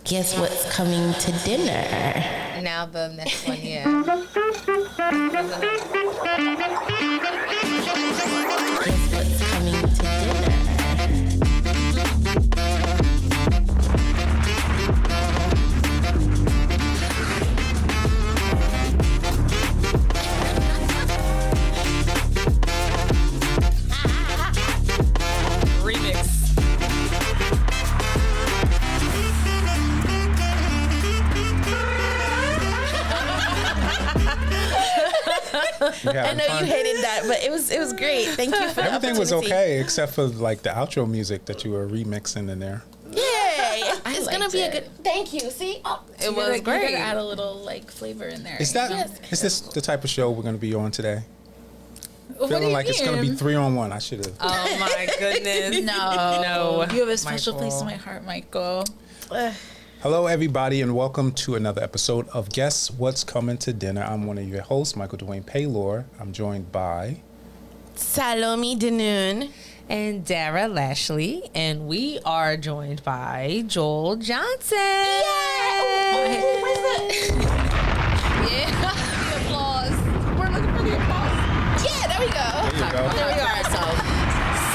Guess what's coming to dinner? Now the next one, yeah. Guess what's coming to dinner? Remix. I know you hated that, but it was great. Thank you for the Everything was opportunity. okay except for like the outro music that you were remixing in there. Yay! It's gonna liked be a it. good. Thank you. See, It was You great. gotta add a little like flavor in there. Is that Yes. is this the type of show we're going to be on today? What do Feeling you like it's going to be mean? 3-on-1. I should have. Oh my goodness. No, you have a special Michael. place in my heart, Michael. Hello, everybody, and welcome to another episode of Guess What's Coming to Dinner. I'm one of your hosts, Michael Dwayne Paylor. I'm joined by. Salome Denoon. And Dara Lashley, and we are joined by Joel Johnson. Yeah, the applause. We're looking for the applause. Yeah, there we go. There you go. There we are. So,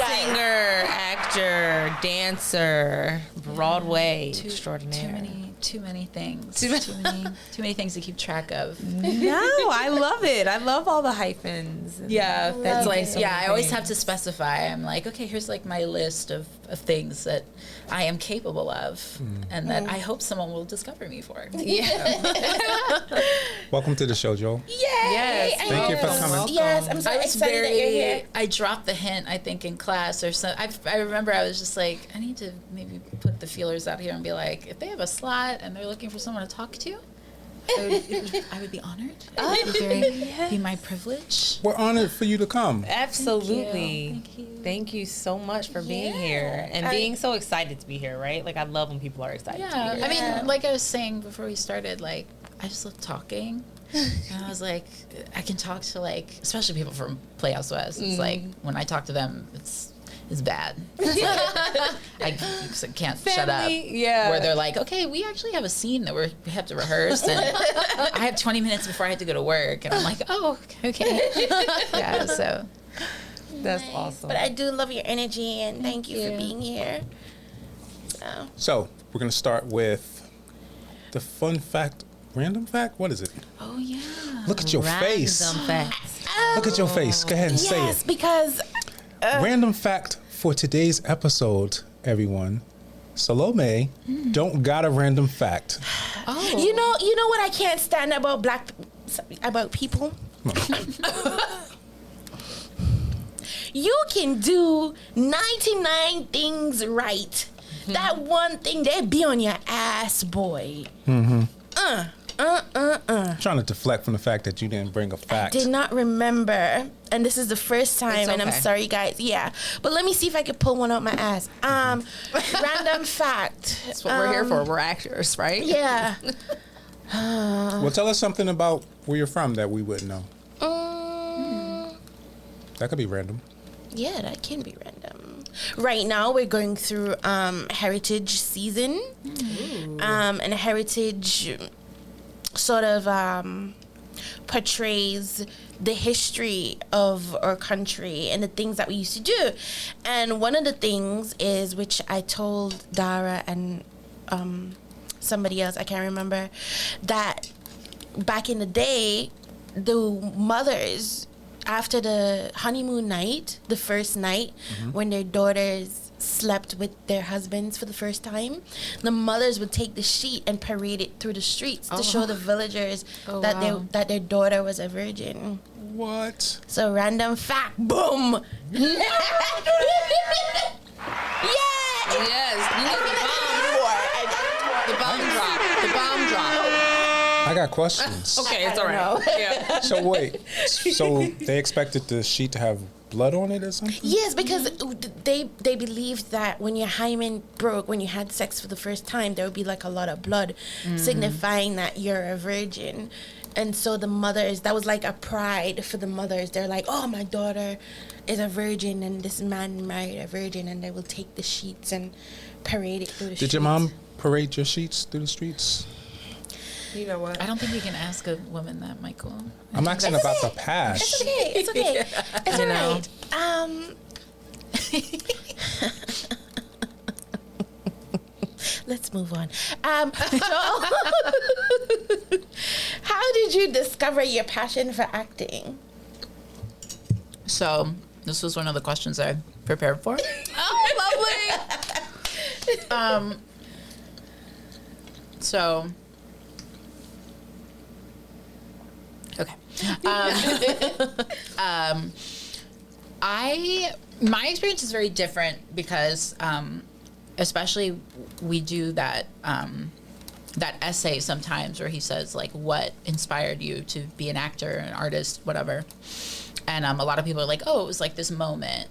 Singer, actor, dancer, Broadway extraordinaire. Too many things. Too Too many things to keep track of. No, I love it. I love all the hyphens. Yeah, that's like so yeah. many I always things. have to specify. I'm like, okay, here's like my list of things that I am capable of, and that I hope someone will discover me for. Welcome to the show, Joel. yay! Yes. Thank you for coming. Yes, I'm so I was excited that you're here. I dropped the hint, I think, in class or so. I remember I was just like, I need to maybe put the feelers out here and be like, if they have a slot and they're looking for someone to talk to, I would be honored. It would be my privilege. We're honored for you to come. Absolutely. Thank you. Thank you so much for being Yeah. here and I- being so excited to be here, right? Like, I love when people are excited to Yeah, be here. I mean, like I was saying before we started, like I just love talking, and I was like, I can talk to like, especially people from Playhouse West. It's like when I talk to them, it's bad. I can't shut up. yeah. Where they're like, okay, we actually have a scene that we have to rehearse, and I have 20 minutes before I have to go to work, and I'm like, oh, okay, yeah. So That's awesome. But I do love your energy and thank you for you. being here. So, we're going to start with the fun fact. Random fact? What is it? oh yeah. Look at your face. Random facts. Look at your face. Go ahead and say Yes, it. because Random fact for today's episode, everyone. Salome don't got a random fact. Oh, you know what I can't stand about people. You can do 99 things right. That one thing, they be on your ass, boy. Trying to deflect from the fact that you didn't bring a fact. Did not remember, and this is the first time, It's and I'm okay. sorry, guys. Yeah, but let me see if I can pull one out my ass. Random fact. That's what we're here for. We're actors, right? Yeah. Well, tell us something about where you're from that we wouldn't know. That could be random. Yeah, that can be random. Right now, we're going through heritage season, and heritage sort of portrays the history of our country and the things that we used to do. And one of the things is, which I told Dara and somebody else, I can't remember, that back in the day, the mothers, after the honeymoon night, the first night, when their daughters slept with their husbands for the first time, the mothers would take the sheet and parade it through the streets to show the villagers that wow. that their daughter was a virgin. What? So random fact, boom. Yeah. Yes. You know the bomb drop. The bomb drop. I got questions. Okay, it's all right. Yeah. So wait, so they expected the sheet to have blood on it or something? Yes, because they believed that when your hymen broke, when you had sex for the first time, there would be like a lot of blood, signifying that you're a virgin. And so the mothers, that was like a pride for the mothers. They're like, oh, my daughter is a virgin, and this man married a virgin, and they will take the sheets and parade it through the streets. Did your mom parade your sheets through the streets? You know what? I don't think you can ask a woman that, Michael. I'm asking about the past. It's okay. It's okay. It's I all know. right. Let's move on. So how did you discover your passion for acting? So this was one of the questions I prepared for. Oh, lovely. So, okay. My experience is very different because, especially we do that essay sometimes where he says like, what inspired you to be an actor, an artist, whatever. And a lot of people are like, oh, it was like this moment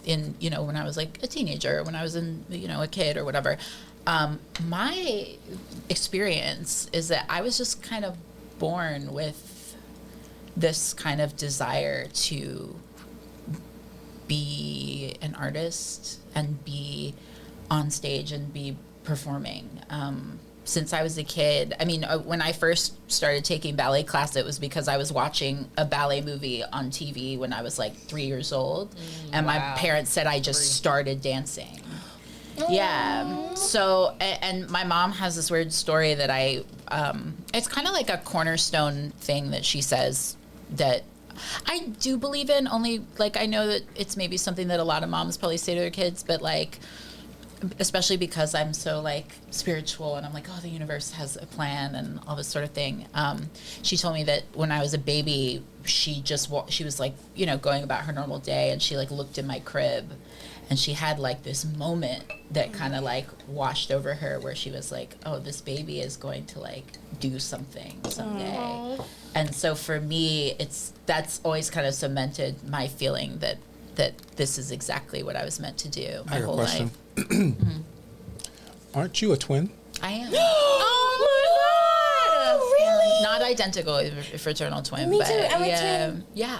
in, when I was like a teenager, when I was in, a kid or whatever. My experience is that I was just kind of born with this kind of desire to be an artist and be on stage and be performing. Since I was a kid, when I first started taking ballet class, it was because I was watching a ballet movie on TV when I was like 3 years old. And my parents said I just started dancing. Yeah. So, and my mom has this weird story that it's kind of like a cornerstone thing that she says that I do believe in, only like I know that it's maybe something that a lot of moms probably say to their kids, but like, especially because I'm so like spiritual and I'm like, oh, the universe has a plan and all this sort of thing. She told me that when I was a baby, she was like, going about her normal day, and she like looked in my crib and she had like this moment that kind of like washed over her where she was like, oh, this baby is going to like do something someday. Aww. And so for me, that's always kind of cemented my feeling that this is exactly what I was meant to do my whole life. Aren't you a twin? I am. Oh my God! Really? Not identical, a fraternal twin. Me but too. I'm a yeah, twin. yeah.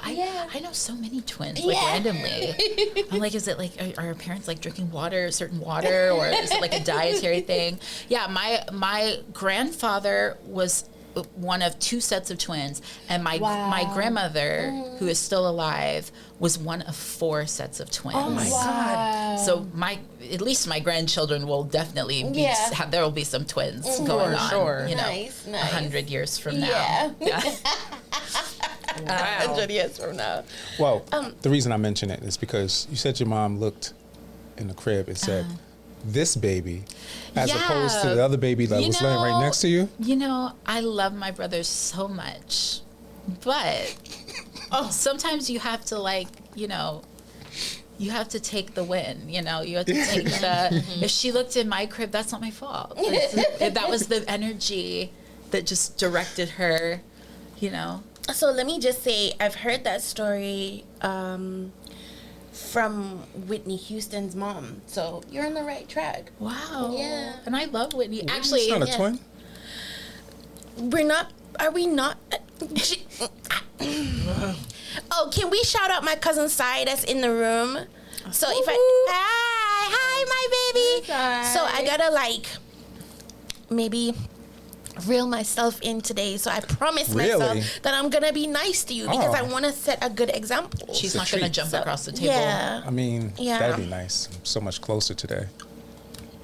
I know so many twins, like randomly. I'm like, is it like are our parents like drinking certain water, or is it like a dietary thing? Yeah, my grandfather was one of 2 sets of twins, and my grandmother, who is still alive, was one of 4 sets of twins. Oh my God! So at least my grandchildren will definitely there will be some twins going on. Sure. Nice. 100 years from now. Yeah. Wow. 100 years from now. Well, the reason I mention it is because you said your mom looked in the crib and said, this baby, as opposed to the other baby that was laying right next to you? I love my brothers so much, but sometimes you have to you have to take the win, you have to take if she looked in my crib, that's not my fault. That was the energy that just directed her, So let me just say, I've heard that story from Whitney Houston's mom. So you're on the right track. Wow. Yeah. And I love Whitney. Actually, She's not a twin? Are we not? Oh, can we shout out my cousin Sai that's in the room? So if hi my baby. Hi. So I gotta maybe reel myself in today. So I promise myself that I'm gonna be nice to you because I want to set a good example. she's not going to jump across the table. Yeah. I mean, that'd be nice. I'm so much closer today.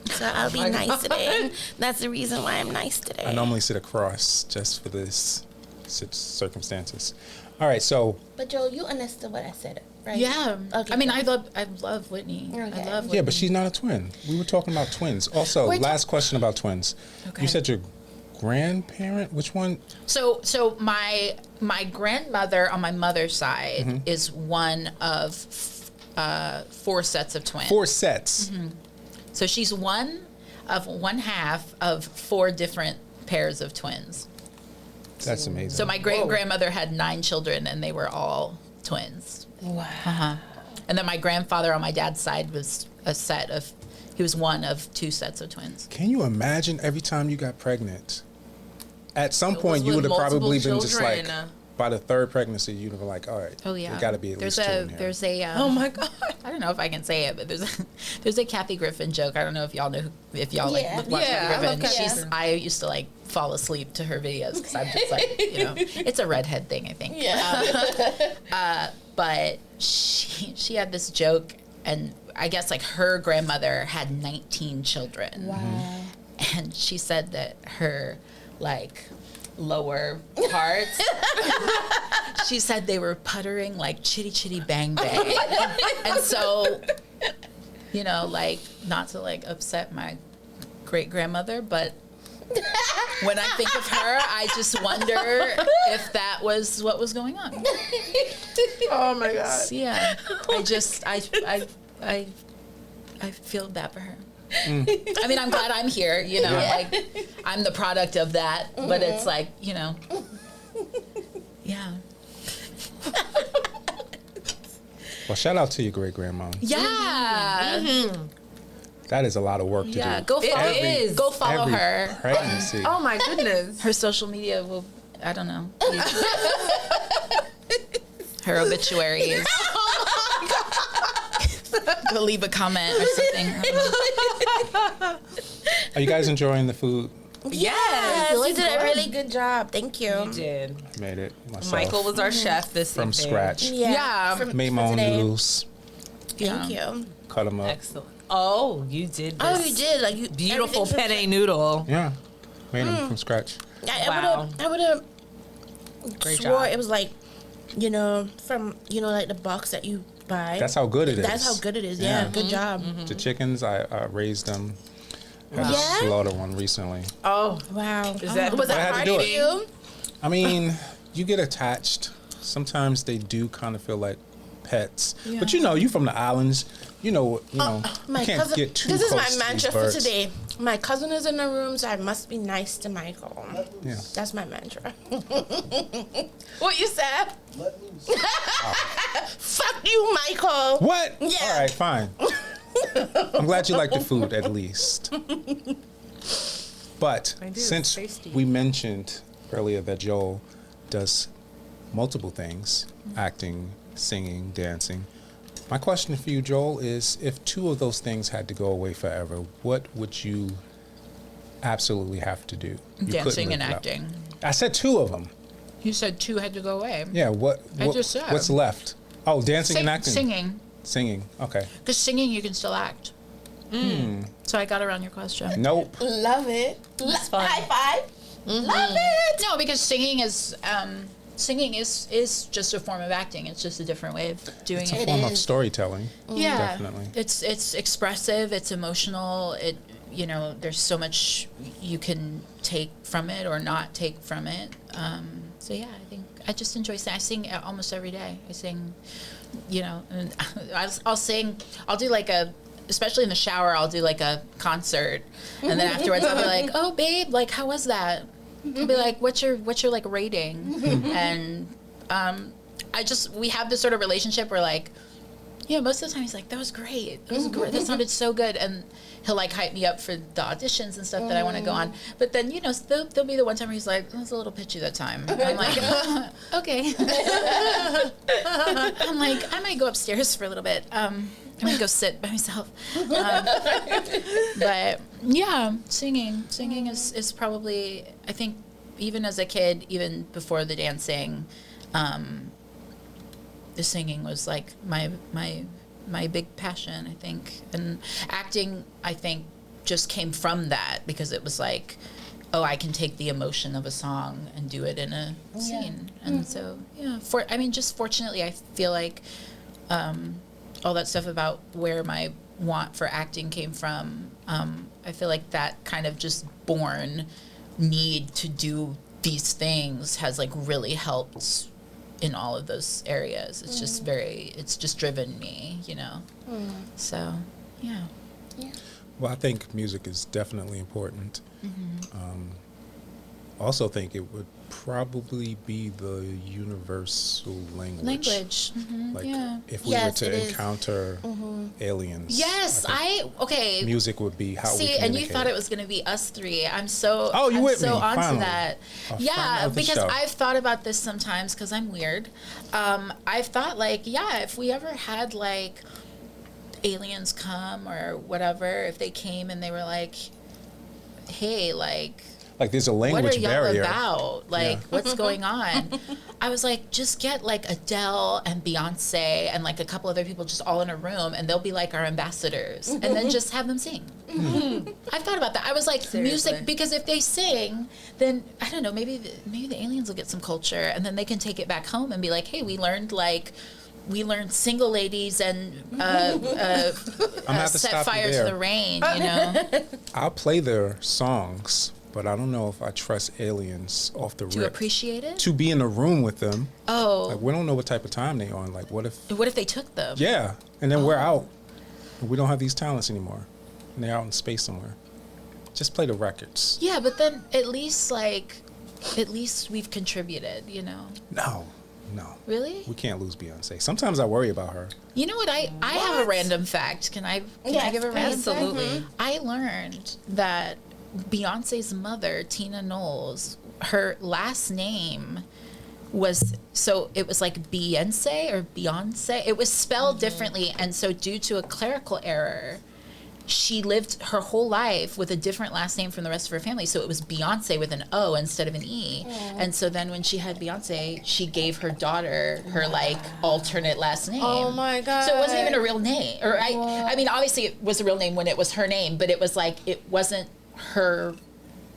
So I'll be nice today. That's the reason why I'm nice today. I normally sit across just for this circumstances. All right, so. But Joel, you understood what I said, right? Yeah. Okay, I mean, good. I love Whitney. Okay. I love Whitney. Yeah, but she's not a twin. We were talking about twins. Also, last question about twins. Okay. You said your grandparent? Which one? So my grandmother on my mother's side is one of 4 sets of twins. 4 sets. So she's one half of 4 different pairs of twins. That's amazing. So my great grandmother had 9 children, and they were all twins. Wow. And then my grandfather on my dad's side was he was one of 2 sets of twins. Can you imagine every time you got pregnant? At some It point, was you with would have probably multiple been just like, children. by the third pregnancy, you were like, all right, Oh yeah, there got to be at least two in here. There's a Oh my God. I don't know if I can say it, but there's a Kathy Griffin joke. I don't know if y'all know if y'all like Yeah. watch Yeah, I Kathy love Griffin. Kathy. I used to like fall asleep to her videos because I'm just like, it's a redhead thing, I think. Yeah. But she had this joke, and I guess like her grandmother had 19 children. Wow. And she said that her like lower parts, she said they were puttering like chitty chitty bang bang. And so, like not to like upset my great grandmother, but when I think of her, I just wonder if that was what was going on. Oh my God. So, yeah, I feel bad for her. I mean, I'm glad I'm here, like I'm the product of that, but it's like, yeah. Well, shout out to your great grandma. Yeah. That is a lot of work to Yeah. do. Go follow, It is. go follow Every her. pregnancy. Oh my goodness. Her social media will, I don't know. Her obituary is. Go leave a comment or something. I don't know. Are you guys enjoying the food? Yes, really you did a good. really good job. Thank you. You did. I made it myself. Michael was our chef this from evening. scratch. Yeah. Made my own noodles. Thank you. Cut them up. Excellent. Oh, you did this. Oh, you did like you Beautiful everything penne noodle. Yeah, made them from scratch. Wow. I would have Great swore job. it was like, from like the box that you buy. That's how good it is. That's how good it is. Yeah, good job. The chickens, I raised them. Had to Yeah? slaughter one recently. Oh, Wow. Is that- was I that had to hard do for it. you? I mean, you get attached. Sometimes they do kind of feel like pets. But you from the islands. You My can't cousin. get too This is close my to mantra these for birds. today. My cousin is in the room, so I must be nice to Michael. Yeah. That's my mantra. What you said? Fuck you, Michael. What? Yeah. All right, fine. I'm glad you like the food at least. But I do, since it's tasty. we mentioned earlier that Joel does multiple things, acting, singing, dancing, my question for you, Joel, is if two of those things had to go away forever, what would you absolutely have to do? You couldn't Dancing live and without- acting. I said two of them. You said two had to go away. Yeah, I just said. what's left? Oh, dancing and acting. Singing. Singing, okay. Because singing, you can still act. So I got around your question. Nope. Love it. fun. High five. Love it. No, because singing is just a form of acting. It's just a different way of doing It's a it. form of is. storytelling. Yeah, Definitely. It's expressive. It's emotional. There's so much you can take from it or not take from it. So yeah, I think I just enjoy singing. I sing almost every day. I sing, and I'll sing. I'll do especially in the shower, I'll do like a concert, and then afterwards I'll be like, "Oh, babe, like how was that?" I'll be like, "What's your like rating?" And we have this sort of relationship where like, most of the time he's like, "That was great. That was great. That sounded so good," and he'll like hype me up for the auditions and stuff that I want to go on. But then there'll be the one time where he's like, "It was a little pitchy that time." And I'm like, "Okay." I'm like, I might go upstairs for a little bit. I'm gonna go sit by myself. But yeah, singing is probably, I think, even as a kid, even before the dancing, the singing was like my big passion, I think. And acting, I think, just came from that because it was like, oh, I can take the emotion of a song and do it in a scene. And so, just fortunately, I feel like all that stuff about where my want for acting came from, I feel like that kind of just born need to do these things has like really helped in all of those areas. It's just it's just driven me, So, yeah. Well, I think music is definitely important. also think it would probably be the universal language. Like yeah. if we Yes, were it to is. encounter aliens. Yes, think music would be how we See, communicate. and you thought it was going to be us three. I'm so you I'm with so me, onto finally. that. A friend Yeah, of the because show. I've thought about this sometimes because I'm weird. I've thought like, yeah, if we ever had like aliens come or whatever, if they came and they were like, hey, like there's a what language are y'all barrier. about? Like, Yeah. what's going on? I was like, just get like Adele and Beyonce and like a couple other people just all in a room and they'll be like our ambassadors and then just have them sing. I thought about that. I was like, Seriously. music, because if they sing, then I don't know, maybe the aliens will get some culture and then they can take it back home and be like, hey, we learned single ladies and I'm gonna have to set stop you fire to there. the rain, you know? I'll play their songs, but I don't know if I trust aliens off the To rip. appreciate it? To be in a room with them. Oh, Like we don't know what type of time they on. Like what if what if they took them? yeah, and then we're out. And we don't have these talents anymore. And they're out in space somewhere. Just play the records. Yeah, but then at least we've contributed, you know? No. Really? We can't lose Beyonce. Sometimes I worry about her. You know what? I have a random fact. Can I Yes, give a random absolutely. fact? I learned that Beyonce's mother, Tina Knowles, her last name was, so it was like Beyonce or Beyonce. It was spelled differently, and so due to a clerical error, she lived her whole life with a different last name from the rest of her family. So it was Beyonce with an O instead of an E. And so then when she had Beyonce, she gave her daughter her like alternate last name. Oh my God. So it wasn't even a real name. Or I mean, obviously it was a real name when it was her name, but it was like, it wasn't her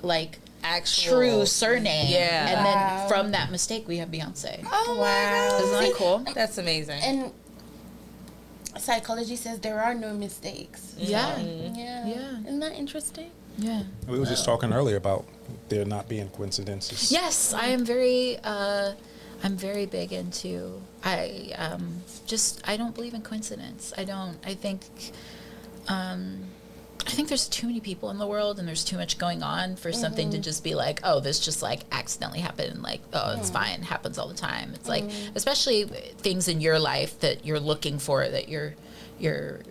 like Actual true surname. Yeah. And Wow. then from that mistake, we have Beyonce. Oh Wow. my God. Isn't that See, cool? That's amazing. And psychology says there are no mistakes. Yeah. Yeah. Yeah. Isn't that interesting? Yeah. We were just talking earlier about there not being coincidences. Yes, I am very. I'm very big into. I don't believe in coincidence. I don't. I think. I think there's too many people in the world, and there's too much going on for something to just be like, oh, this just like accidentally happened. Like, oh, it's fine. Happens all the time. It's like, especially things in your life that you're looking for, that you're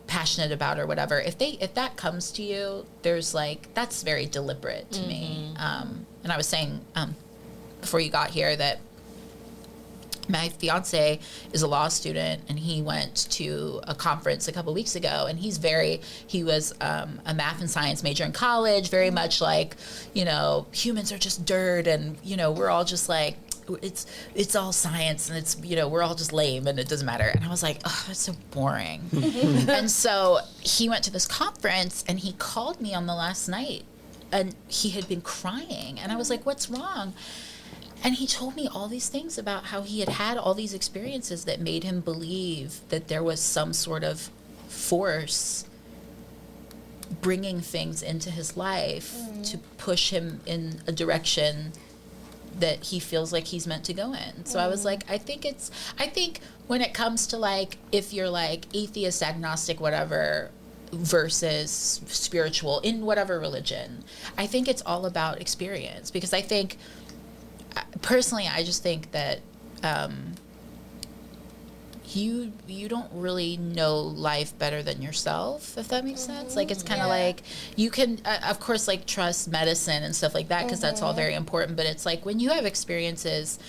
passionate about or whatever. If that comes to you, there's like, that's very deliberate to me. And I was saying before you got here that my fiance is a law student, and he went to a conference a couple weeks ago, and he was a math and science major in college, very much like, you know, humans are just dirt, and, you know, we're all just like, it's all science, and it's, you know, we're all just lame and it doesn't matter. And I was like, oh, that's so boring. And so he went to this conference, and he called me on the last night, and he had been crying, and I was like, what's wrong? And he told me all these things about how he had had all these experiences that made him believe that there was some sort of force bringing things into his life to push him in a direction that he feels like he's meant to go in. So I was like, I think when it comes to like, if you're like atheist, agnostic, whatever, versus spiritual in whatever religion, I think it's all about experience, because I think, personally, I just think that you don't really know life better than yourself, if that makes sense. Like, it's kind of like, you can, of course, like, trust medicine and stuff like that, because that's all very important. But it's like, when you have experiences,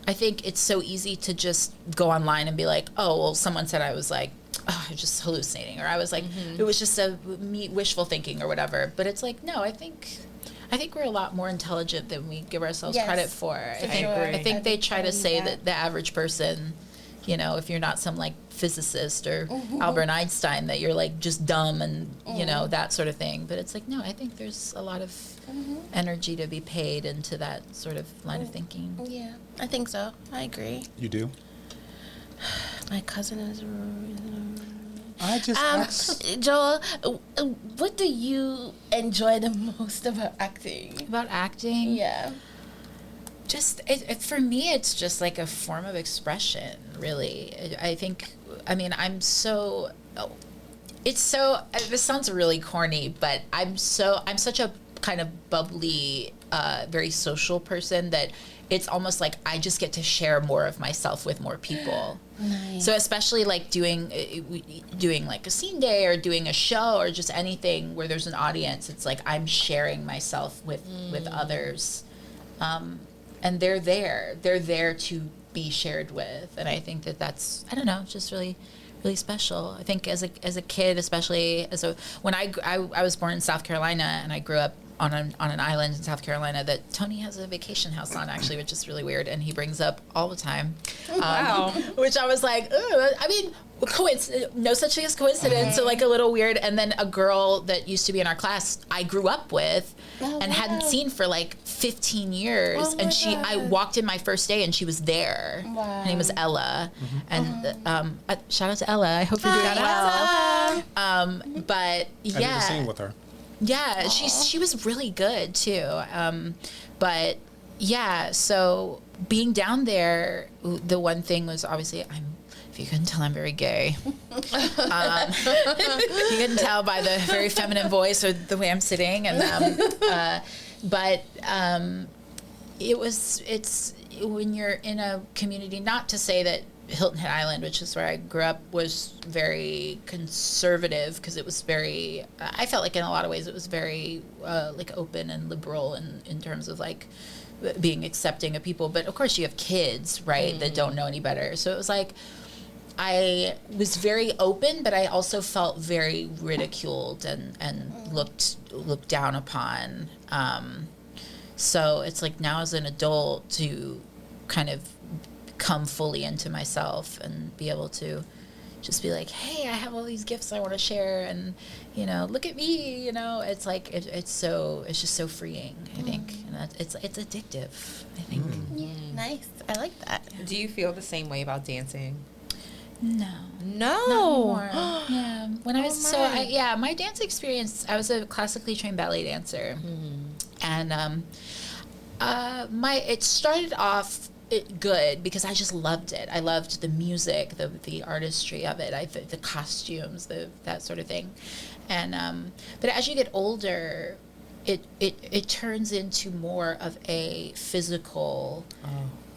I think it's so easy to just go online and be like, oh, well, someone said I was like, oh, I'm just hallucinating, or I was like, it was just wishful thinking or whatever. But it's like, no, I think we're a lot more intelligent than we give ourselves Yes, credit for. I think they try to say that the average person, you know, if you're not some like physicist or Albert Einstein, that you're like just dumb and, you know, that sort of thing. But it's like, no, I think there's a lot of energy to be paid into that sort of line of thinking. Yeah, I think so. I agree. You do? My cousin is. I just asked. Joel, what do you enjoy the most about acting? About acting? Yeah. Just for me, it's just like a form of expression, really. I think, I mean, it's so, this sounds really corny, but I'm such a kind of bubbly, very social person that it's almost like I just get to share more of myself with more people. Nice. So especially like doing like a scene day or doing a show or just anything where there's an audience, it's like I'm sharing myself with others, and they're there to be shared with, and I think that's, I don't know, just really special. I think as a kid, especially when I was born in South Carolina and I grew up on an island in South Carolina that Tony has a vacation house on, actually, which is really weird, and he brings up all the time. Wow. Which I was like, ugh. I mean, no such thing as coincidence. So like a little weird. And then a girl that used to be in our class, I grew up with and hadn't seen for like 15 years. Oh my And God. I walked in my first day and she was there. Wow. Her name was Ella. And shout out to Ella. I hope you're doing well. But yeah. I did a scene with her. Yeah, she was really good too. But yeah, so being down there, the one thing was obviously if you couldn't tell, I'm very gay. You couldn't tell by the very feminine voice or the way I'm sitting, and it's when you're in a community. Not to say that Hilton Head Island, which is where I grew up, was very conservative, because it was very, I felt like in a lot of ways it was very like open and liberal in terms of like being accepting of people. But of course you have kids, right, that don't know any better. So it was like, I was very open, but I also felt very ridiculed and looked down upon. So it's like now as an adult to kind of come fully into myself and be able to just be like, hey, I have all these gifts I want to share, and look at me, it's like it's just so freeing, I think, and it's addictive, I think. Yeah, nice. I like that. Do you feel the same way about dancing? No. No. Not anymore. Yeah. When I was my. my dance experience, I was a classically trained ballet dancer, and it started off good because I just loved it. I loved the music, the artistry of it, the costumes, that sort of thing. And but as you get older, it turns into more of a physical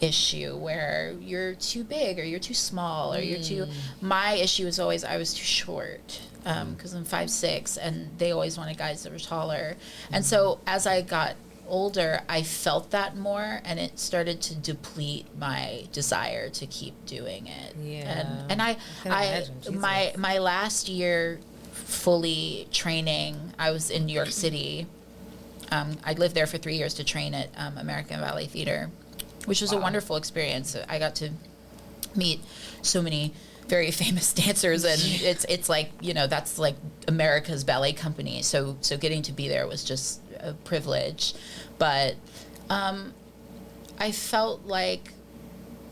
issue where you're too big or you're too small or you're too. My issue was always I was too short because I'm 5'6", and they always wanted guys that were taller. And so as I got older, I felt that more, and it started to deplete my desire to keep doing it. Yeah. And I imagine, Jesus. my last year fully training, I was in New York City. I lived there for 3 years to train at American Ballet Theater, which was a wonderful experience. I got to meet so many very famous dancers, and it's like, that's like America's ballet company. So getting to be there was just a privilege. But I felt like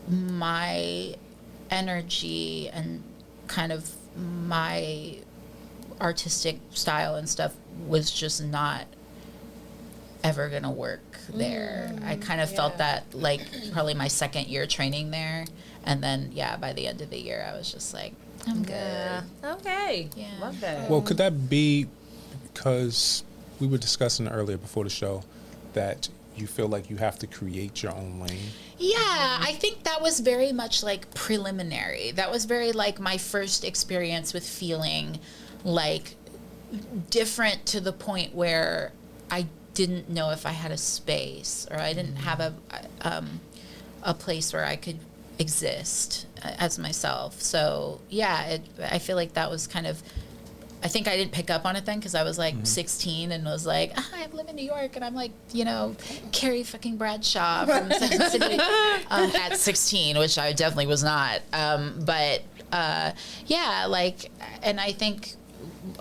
my energy and kind of my artistic style and stuff was just not ever gonna work there. I kind of felt that like probably my second year training there, and then by the end of the year I was just like, I'm good. Okay. Yeah. Love that. Well, could that be because we were discussing earlier before the show that you feel like you have to create your own lane? Yeah, I think that was very much like preliminary. That was very like my first experience with feeling like different, to the point where I didn't know if I had a space, or I didn't have a place where I could exist as myself. So I feel like that was kind of, I think I didn't pick up on it then because I was like 16 and was like, I live in New York, and I'm like, Carrie fucking Bradshaw from Second City at 16, which I definitely was not. And I think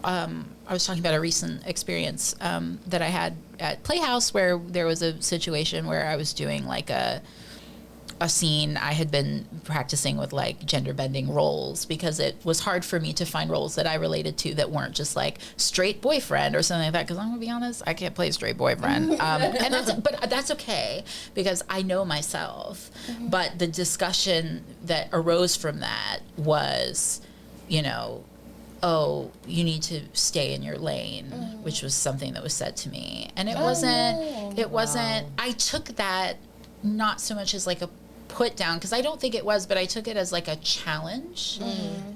I was talking about a recent experience that I had at Playhouse, where there was a situation where I was doing like a scene. I had been practicing with like gender bending roles because it was hard for me to find roles that I related to that weren't just like straight boyfriend or something like that, because I'm gonna be honest, I can't play straight boyfriend. But that's okay because I know myself. But the discussion that arose from that was, oh, you need to stay in your lane, which was something that was said to me. And it wasn't, I took that not so much as like a put down, because I don't think it was, but I took it as like a challenge.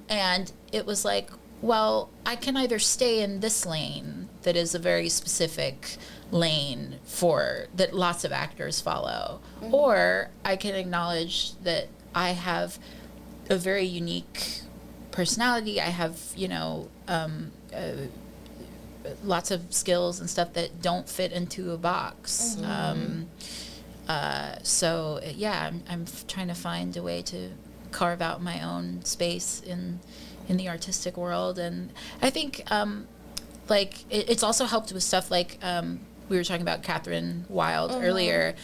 And it was like, well, I can either stay in this lane that is a very specific lane for that lots of actors follow, or I can acknowledge that I have a very unique personality. I have, lots of skills and stuff that don't fit into a box. So yeah, I'm trying to find a way to carve out my own space in the artistic world. And I think it's also helped with stuff like we were talking about Catherine Wilde earlier,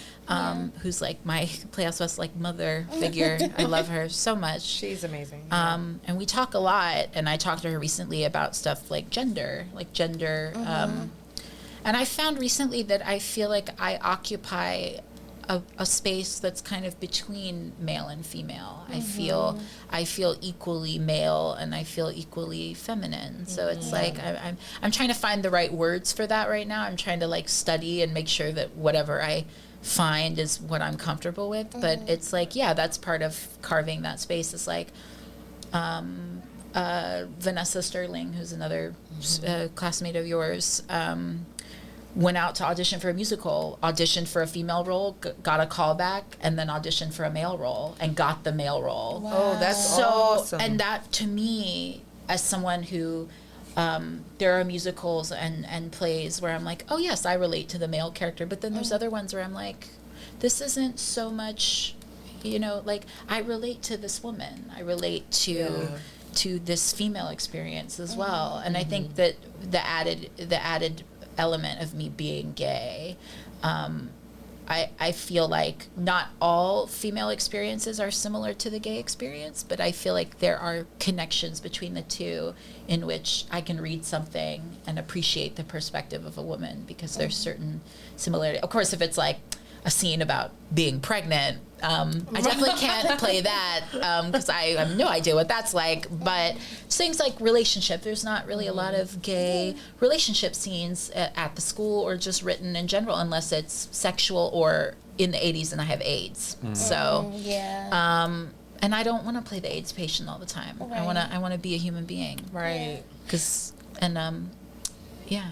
who's like my Playhouse West like mother figure. I love her so much. She's amazing. And we talk a lot, and I talked to her recently about stuff like gender. And I found recently that I feel like I occupy a space that's kind of between male and female. I feel equally male, and I feel equally feminine. So it's like I'm trying to find the right words for that right now. I'm trying to like study and make sure that whatever I find is what I'm comfortable with. But it's like, yeah, that's part of carving that space. It's like Vanessa Sterling, who's another classmate of yours, went out to audition for a musical, auditioned for a female role, got a call back, and then auditioned for a male role and got the male role. Wow. Oh, that's so awesome. And that, to me, as someone who there are musicals and plays where I'm like, oh yes, I relate to the male character, but then there's other ones where I'm like, this isn't so much, like I relate to this woman, I relate to this female experience as well. And I think that the added element of me being gay, I feel like not all female experiences are similar to the gay experience, but I feel like there are connections between the two in which I can read something and appreciate the perspective of a woman, because there's certain similarity. Of course, if it's like a scene about being pregnant, I definitely can't play that because I have no idea what that's like. But things like relationship, there's not really a lot of gay relationship scenes at the school or just written in general, unless it's sexual or in the 80s and I have AIDS. So, and I don't want to play the AIDS patient all the time. Right. I want to be a human being. Right. Yeah.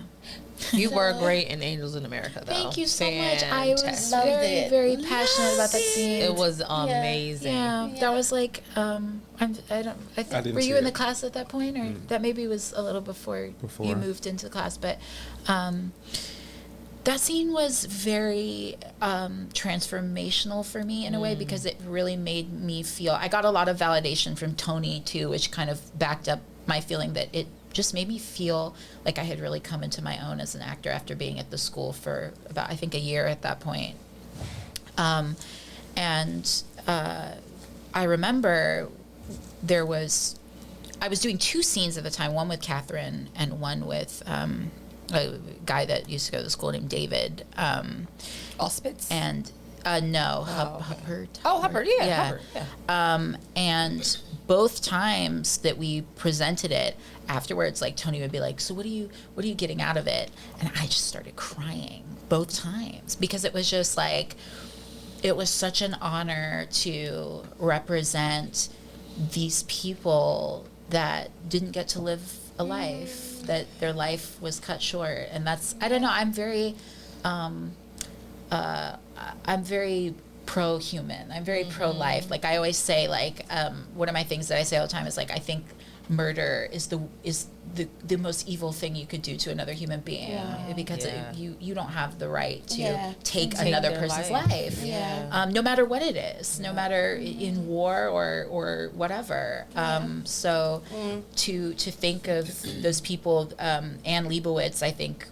You were great in Angels in America, though. Thank you so much. I was Fantastic. very passionate about that scene. It was amazing. Yeah, that was like, were you in the class at that point, or that maybe was a little before you moved into the class? But that scene was very transformational for me in a way, because it really made me feel. I got a lot of validation from Tony too, which kind of backed up my feeling that it just made me feel like I had really come into my own as an actor after being at the school for about, I think, a year at that point. I remember I was doing two scenes at the time, one with Catherine and one with a guy that used to go to school named David. Auspitz? And Hubbard. Oh, Hubbard, yeah. Hubbard, yeah. And both times that we presented it, afterwards, like Tony would be like, "So what are you getting out of it?" And I just started crying both times, because it was just like, it was such an honor to represent these people that didn't get to live a life, that their life was cut short. And that's, I don't know, I'm very pro-human. I'm very pro-life. Like I always say, like one of my things that I say all the time is like, I think murder is the most evil thing you could do to another human being, because you don't have the right to take another person's life. No matter what it is, no matter in war or whatever. So to think of those people, Anne Leibovitz, I think,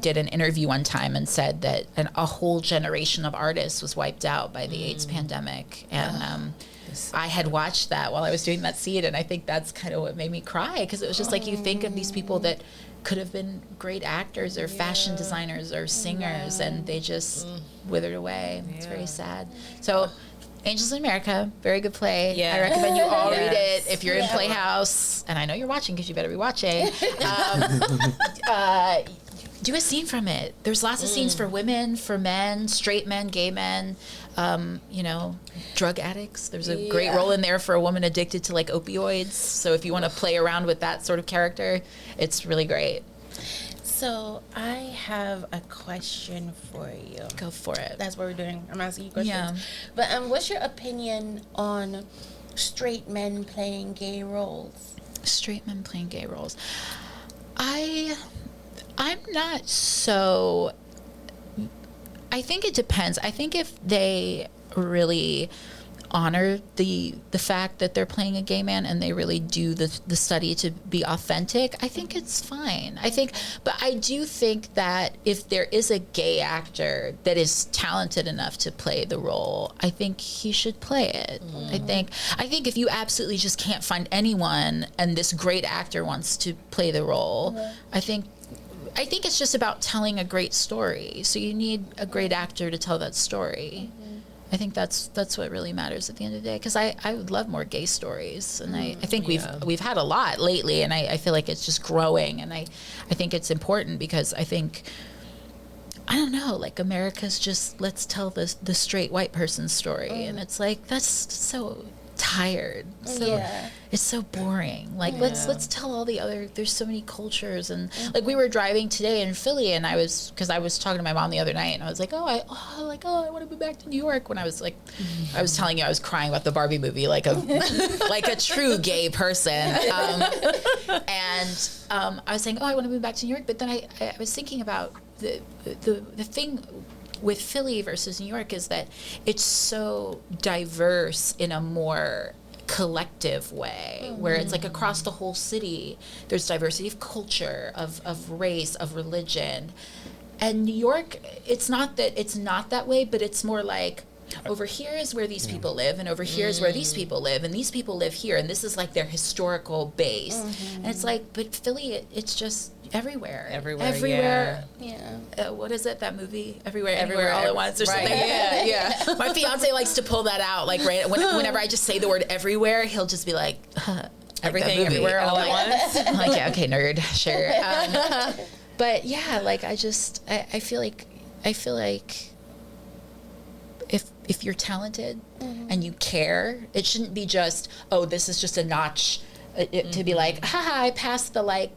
did an interview one time and said that a whole generation of artists was wiped out by the AIDS pandemic. And I had watched that while I was doing that scene, and I think that's kind of what made me cry, because it was just like, you think of these people that could have been great actors or fashion designers or singers, and they just withered away. It's very sad. So Angels in America, very good play. Yeah. I recommend you all Yes. read it if you're in Playhouse. And I know you're watching because you better be watching. Do a scene from it. There's lots of scenes for women, for men, straight men, gay men, drug addicts. There's a great role in there for a woman addicted to like opioids. So if you want to play around with that sort of character, it's really great. So I have a question for you. Go for it. That's what we're doing. I'm asking you questions. Yeah. But what's your opinion on straight men playing gay roles? Straight men playing gay roles. I'm not so. I think it depends. I think if they really honor the fact that they're playing a gay man and they really do the study to be authentic, I think it's fine. But I do think that if there is a gay actor that is talented enough to play the role, I think he should play it. I think if you absolutely just can't find anyone and this great actor wants to play the role, I think it's just about telling a great story. So you need a great actor to tell that story. I think that's what really matters at the end of the day. Because I would love more gay stories, and I think we've had a lot lately, and I feel like it's just growing, and I think it's important because I think, I don't know, like America's just, let's tell the straight white person's story, and it's like that's so tired. So it's so boring. Like let's tell all the other. There's so many cultures, and like we were driving today in Philly, and I was talking to my mom the other night, and I was like, I want to move back to New York. When I was like, I was telling you I was crying about the Barbie movie, like a like a true gay person, and I was saying, I want to move back to New York, but then I was thinking about the thing with Philly versus New York is that it's so diverse in a more collective way, where it's like across the whole city, there's diversity of culture, of race, of religion. And New York, it's not that way, but it's more like, over here is where these people live, and over here is where these people live, and these people live here, and this is like their historical base. And it's like, but Philly, it's just everywhere. Yeah. What is it, that movie? Everywhere, all at once, or something. Yeah. My fiance likes to pull that out, like whenever I just say the word everywhere, he'll just be like, Everything, that movie. everywhere, all at once. I'm like, yeah, okay, nerd, sure. But yeah, like I feel like if you're talented and you care, it shouldn't be just, this is just a notch to be like, haha, I passed the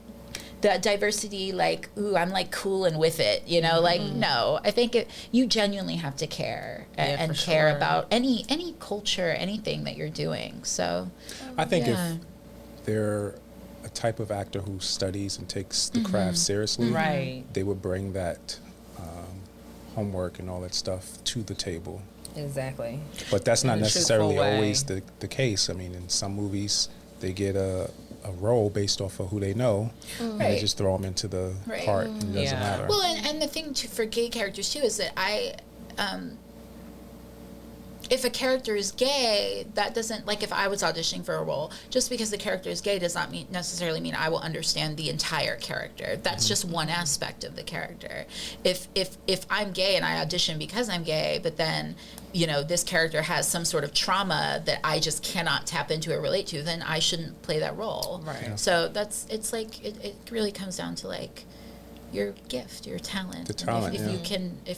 diversity, like, ooh, I'm like cool and with it, like, no, I think you genuinely have to care and care about any culture, anything that you're doing. So I think if they're a type of actor who studies and takes the craft seriously, Right. they would bring that homework and all that stuff to the table. Exactly. But that's not In a necessarily truthful way. always the case. I mean, in some movies, they get a role based off of who they know, and they Right. just throw them into the part, and it doesn't Yeah. matter. Well, and the thing for gay characters too is that if a character is gay, that doesn't, like, if I was auditioning for a role, just because the character is gay does not necessarily mean I will understand the entire character. That's just one aspect of the character. If I'm gay and I audition because I'm gay, but then this character has some sort of trauma that I just cannot tap into or relate to, then I shouldn't play that role. Right. Yeah. So it's like it really comes down to like your gift, your talent. The talent, if yeah.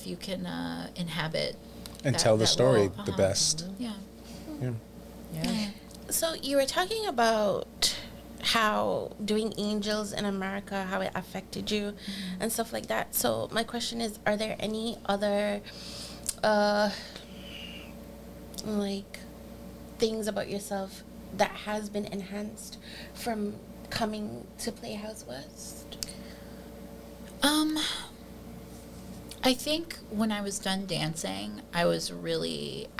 you can inhabit and that- tell the that story role. the best. Yeah. Yeah. So you were talking about how doing Angels in America, how it affected you and stuff like that. So my question is, are there any other like things about yourself that has been enhanced from coming to Playhouse West? I think when I was done dancing, I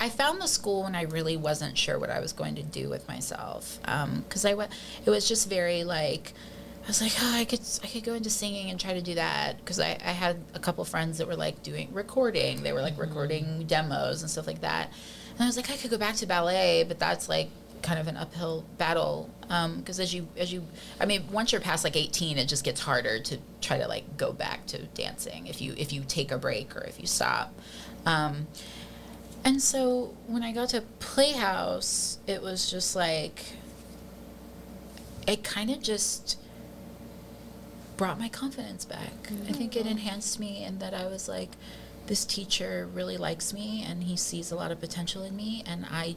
found the school when I really wasn't sure what I was going to do with myself. Because it was just very like, I was like, I could go into singing and try to do that. Because I had a couple friends that were like doing recording. They were like recording demos and stuff like that. And I was like, I could go back to ballet, but that's like kind of an uphill battle. Because once you're past like 18, it just gets harder to try to like go back to dancing if you take a break or if you stop. And so when I got to Playhouse, it was just like, it kind of just brought my confidence back. I think it enhanced me, and that I was like, this teacher really likes me and he sees a lot of potential in me, and I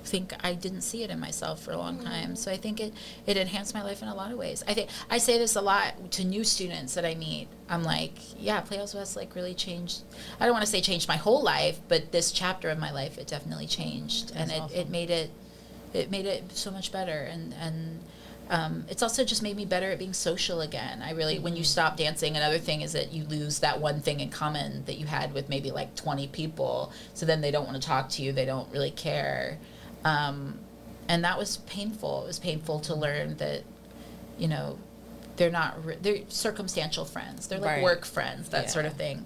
think I didn't see it in myself for a long time. So I think it enhanced my life in a lot of ways. I think I say this a lot to new students that I meet. I'm like, yeah, Playhouse West like really changed. I don't want to say changed my whole life, but this chapter of my life, it definitely changed. And it made it so much better. And it's also just made me better at being social again. I really, when you stop dancing, another thing is that you lose that one thing in common that you had with maybe like 20 people. So then they don't want to talk to you. They don't really care. And that was painful. It was painful to learn that, you know, they're circumstantial friends. They're like work friends, that sort of thing.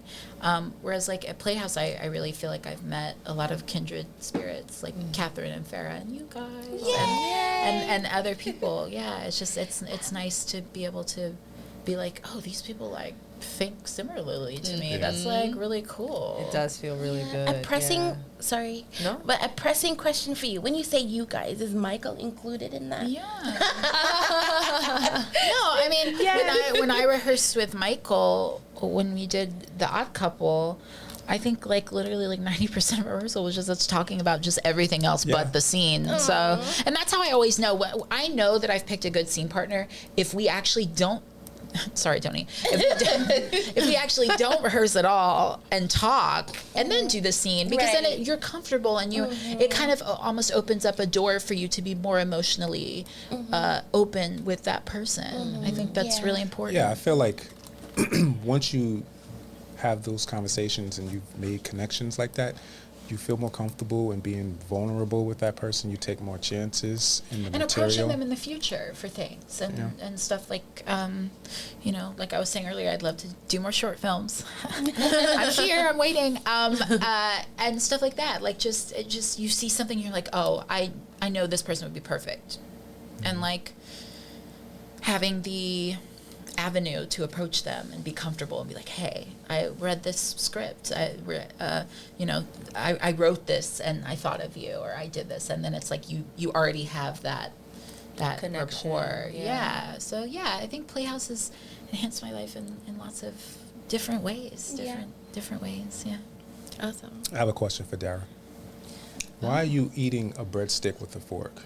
Whereas like at Playhouse, I really feel like I've met a lot of kindred spirits, like Catherine and Farah and you guys and other people. Yeah, it's just, it's nice to be able to be like, oh, these people like think similarly to me. That's like really cool. It does feel really good. A pressing, yeah. sorry, No? but a pressing question for you. When you say you guys, is Michael included in that? Yeah. No, I mean, when I rehearsed with Michael, when we did The Odd Couple, I think like literally like 90% of rehearsal was just us talking about just everything else but the scene. So, and that's how I always know. I know that I've picked a good scene partner if we actually don't. Sorry, Tony. If we actually don't rehearse at all and talk and then do the scene, because then you're comfortable and it kind of almost opens up a door for you to be more emotionally open with that person. I think that's really important. Yeah, I feel like once you have those conversations and you've made connections like that, you feel more comfortable in being vulnerable with that person. You take more chances in the And material. approaching them in the future for things and stuff like, you know, like I was saying earlier, I'd love to do more short films. I'm here, I'm waiting, and stuff like that. Like just you see something, you're like, oh, I know this person would be perfect, and like having the avenue to approach them and be comfortable and be like, hey, I read this script. I wrote this and I thought of you, or I did this, and then it's like you already have that Connection, rapport. yeah. So I think Playhouse has enhanced my life in lots of different ways. Different ways. Yeah. Awesome. I have a question for Dara. Why are you eating a breadstick with a fork?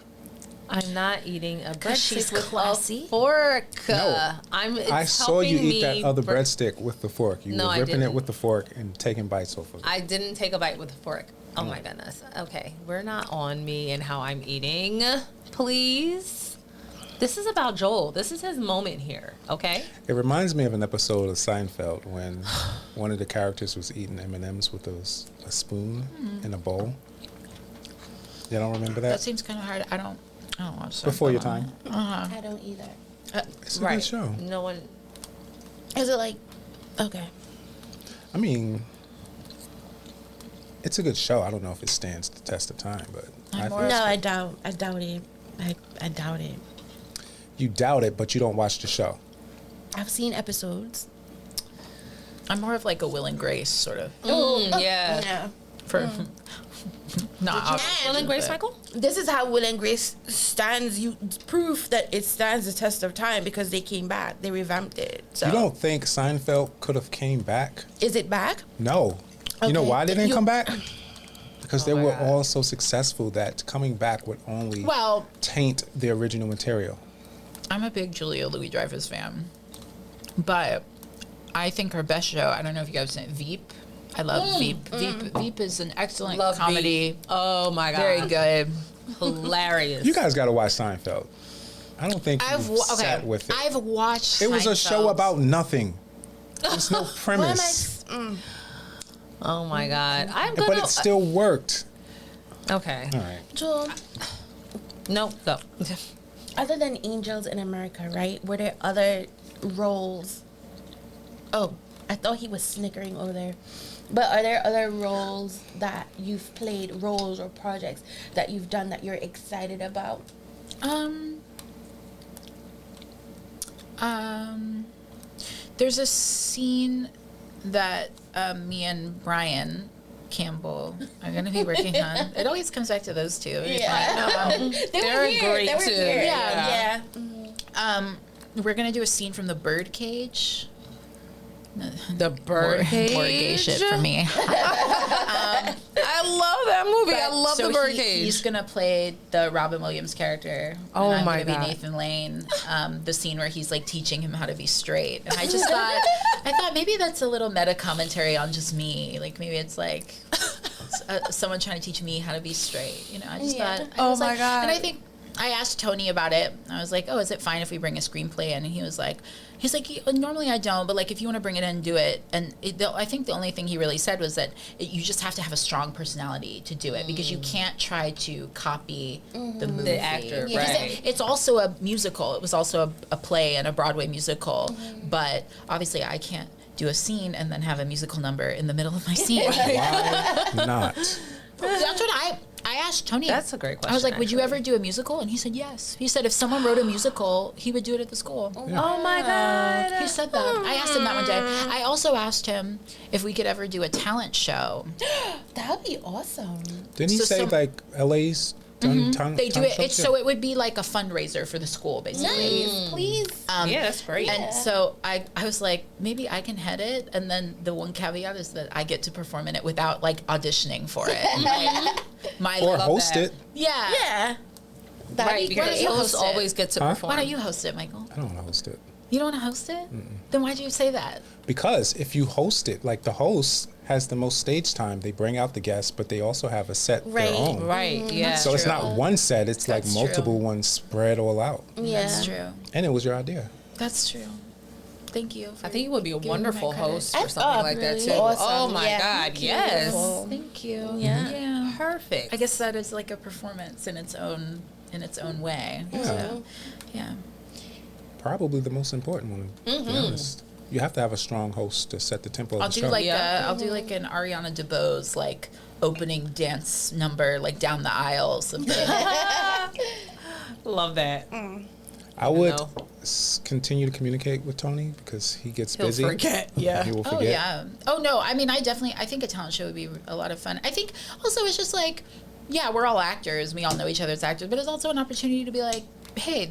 I'm not eating a 'Cause she's breadstick with classy. a fork. No. I saw you eat that other bread. breadstick with the fork. You No, were I ripping it didn't. with the fork and taking bites off of it. I didn't take a bite with a fork. Oh my goodness. Okay, we're not on me and how I'm eating, please. This is about Joel. This is his moment here, okay? It reminds me of an episode of Seinfeld when one of the characters was eating M&Ms with a spoon in a bowl. You don't remember That that? seems kind of hard. I don't watch that. Before your time. I don't either. It's a good show. No one. Is it like, okay. I mean, it's a good show. I don't know if it stands the test of time, but I'm I more- think No, I doubt it. I doubt it. you doubt it, but you don't watch the show. I've seen episodes. I'm more of like a Will and Grace sort of. Yeah. Yeah. For not Will and Grace, Michael? This is how Will and Grace stands. You proof that it stands the test of time because they came back. They revamped it. So You don't think Seinfeld could have came back? is it back? No. You know Okay. why they didn't You- come back? Because they my were God. all so successful that coming back would only Well, taint the original material. I'm a big Julia Louis-Dreyfus fan, but I think her best show, I don't know if you guys have seen it, Veep. I love Veep. Veep is an excellent Love comedy. Veep. Oh my God. Very good. Hilarious. You guys got to watch Seinfeld. I don't think I've you sat with it. I've watched. It was a show Seinfeld. about nothing. There's no What am I? premise, Oh my God. I'm gonna. but it still worked. Okay. All right. Joel, No, go. other than Angels in America, right? Were there other roles? Oh, I thought he was snickering over there. But are there other roles that you've played, roles or projects that you've done that you're excited about? There's a scene that me and Brian Campbell are going to be working on. It always comes back to those two. It's Yeah. They're great They were too. weird. Yeah. Yeah. we're going to do a scene from The Birdcage. The Birdcage. More gay shit for me. I love that movie. I love So The Birdcage. He's gonna play the Robin Williams character. Oh and I'm my gonna God. be Nathan Lane. The scene where he's like teaching him how to be straight, and I just thought, maybe that's a little meta commentary on just me. Like maybe it's like someone trying to teach me how to be straight. You know, I just Yeah. thought. Oh was my like, God. And I think. I asked Tony about it. I was like, "Oh, is it fine if we bring a screenplay in?" And he was like, "Normally I don't, but like if you want to bring it in, do it." And I think the only thing he really said was that you just have to have a strong personality to do it because you can't try to copy the movie. The actor, Because right. it's also a musical. It was also a play and a Broadway musical, but obviously I can't do a scene and then have a musical number in the middle of my scene. Why not? That's what I asked Tony. That's a great I was like, question, would you actually. ever do a musical? And he said yes. He said if someone wrote a musical, he would do it at the school. Oh my God. He said that. I asked him that one day. I also asked him if we could ever do a talent show. That would be awesome. Didn't he So say some- like LA's done talent? They do it. shows? It's so it would be like a fundraiser for the school, basically. Nice. Please. Yeah, that's great. And so I was like, maybe I can head it. And then the one caveat is that I get to perform in it without like auditioning for it. my Or love host that. it. yeah. Yeah. Right, why because don't you hosts host it? always get to Huh? perform. Why don't you host it, Michael? I don't want to host it. You don't want to host it? Then why'd you say that? Because if you host it, like the host has the most stage time, they bring out the guests, but they also have a set Right. their own. Right, yeah. So it's true. not one set, it's like That's multiple true. ones spread all out. Yeah. That's true. And it was your idea. That's true. Thank you. I think you would be a giving me wonderful my credit. host or That's something like that really too. awesome. Oh my Yeah. God, yes. Beautiful. Thank you. Yeah. Yeah. Perfect. I guess that is like a performance in its own way. Yeah. So, yeah. Probably the most important one, to be honest. You have to have a strong host to set the tempo I'll of the do show. like Yeah. I'll do like an Ariana DeBose like opening dance number like down the aisles of the Love that. I would No. continue to communicate with Tony because he gets He'll busy. forget, yeah. He will Oh forget. yeah. Oh no, I mean I think a talent show would be a lot of fun. I think also it's just like, yeah, we're all actors. We all know each other as actors, but it's also an opportunity to be like, hey,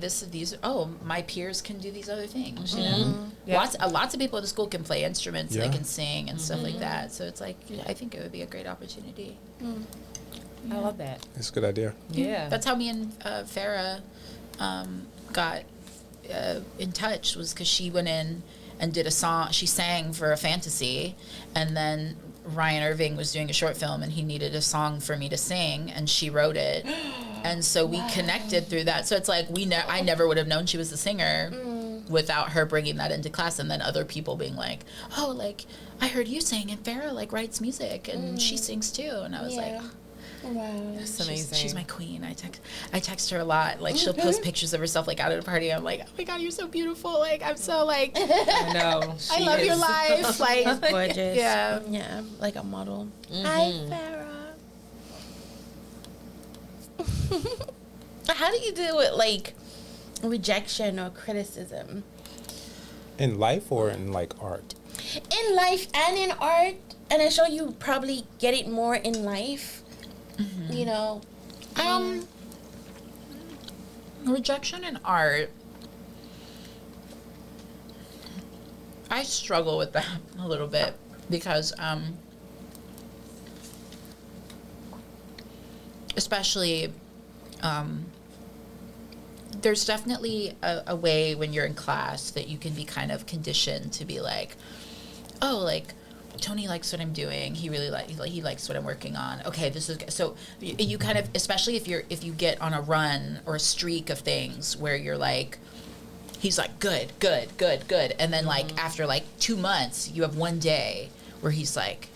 my peers can do these other things, you know? Yeah. Lots of people at the school can play instruments, Yeah. they can sing and stuff like that. So it's like, yeah, I think it would be a great opportunity. I love that. It's a good idea. Yeah. That's how me and Farah got in touch, was because she went in and did a song. She sang for a fantasy, and then Ryan Irving was doing a short film, and he needed a song for me to sing, and she wrote it. And so we connected through that. So it's like I never would have known she was the singer without her bringing that into class, and then other people being like, "Oh, like I heard you sing, and Farah like writes music, and she sings too." And I was like. Yeah. Wow. That's amazing. She's my queen. I text her a lot. Like she'll post pictures of herself like out at a party. I'm like, oh my god, you're so beautiful. Like I'm so like I know. I love your life. Like Gorgeous. Yeah. Yeah. Like a model. Hi, Farah. How do you deal with like rejection or criticism In life or in like art? in life and in art? And I'm sure you probably get it more in life. You know. Rejection in art. I struggle with that a little bit because especially there's definitely a way when you're in class that you can be kind of conditioned to be like, oh, like Tony likes what I'm doing. He really he likes what I'm working on. Okay, this is so you kind of, especially if you get on a run or a streak of things where you're like, he's like good, and then like after like 2 months, you have one day where he's like,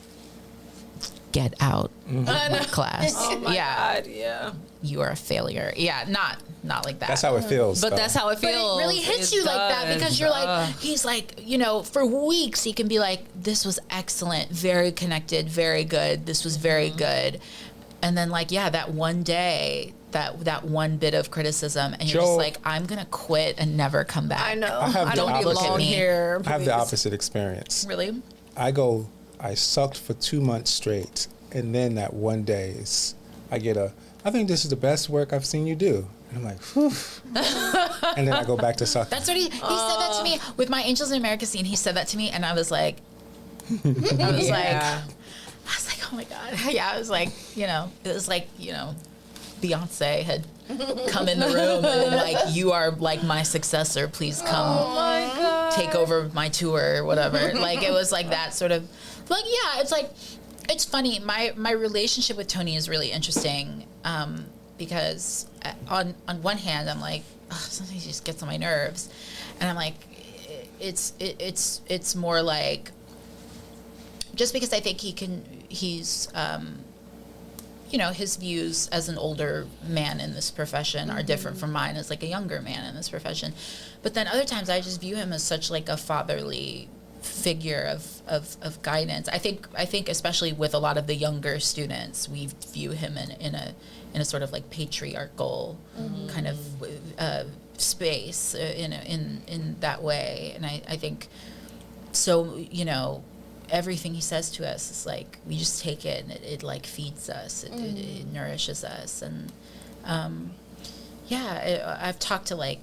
get out of class. Oh my God, yeah. You are a failure. Yeah, not like that. That's how it feels. But though. that's how it But feels. it really hits you like that because you're like, he's like, you know, for weeks he can be like, this was excellent, very connected, very good. This was very good. And then like, yeah, that one day, that one bit of criticism, and you're Joe- just like, I'm going to quit and never come back. I know. I have I the don't opposite. belong here. I have the please. opposite experience. Really? I sucked for 2 months straight, And then that one day, I get I think this is the best work I've seen you do. And I'm like, whew. And then I go back to sucking. That's what he said that to me with my Angels in America scene. He said that to me, and I was like, oh my God. Yeah, I was like, it was like, Beyonce had come in the room and like, you are like my successor. Please come take over my tour or whatever. Like, it was like that sort of, like, yeah, it's like, it's funny. My relationship with Tony is really interesting because on one hand, I'm like, sometimes he just gets on my nerves. And I'm like, it's more like, just because I think he's his views as an older man in this profession are different from mine as like a younger man in this profession. But then other times I just view him as such like a fatherly figure of guidance. I think especially with a lot of the younger students, we view him in a sort of like patriarchal kind of space in that way. And I think so, everything he says to us is like, we just take it and it like feeds us, it nourishes us. And I've talked to like